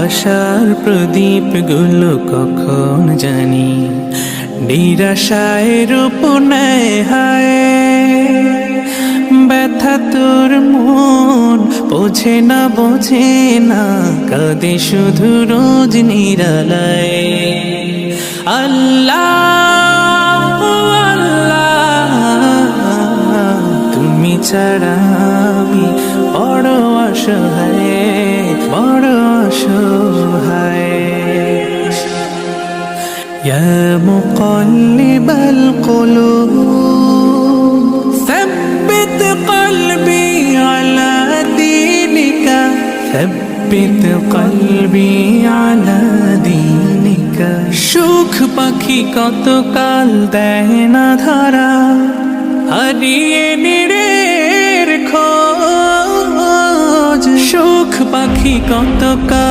আশার প্রদীপ গুলো কখন জানি নিরাশায় রূপ নেয় হায়। ব্যথা তোর মন বোঝে না কাঁদে শুধু রোজ নিরালায়। আল্লাহ আল্লাহ তুমি ছাড়া আমি বড় অসহায়, বড় অসহায়। ইয়া মুকাল্লিবাল কুলুব ثبت قلبي على دينك ثبت قلبي على دينك। সুখ পাখি কতকাল দেয় না ধরা, হারিয়ে নিরের খোঁজ। সুখ পাখি কতকাল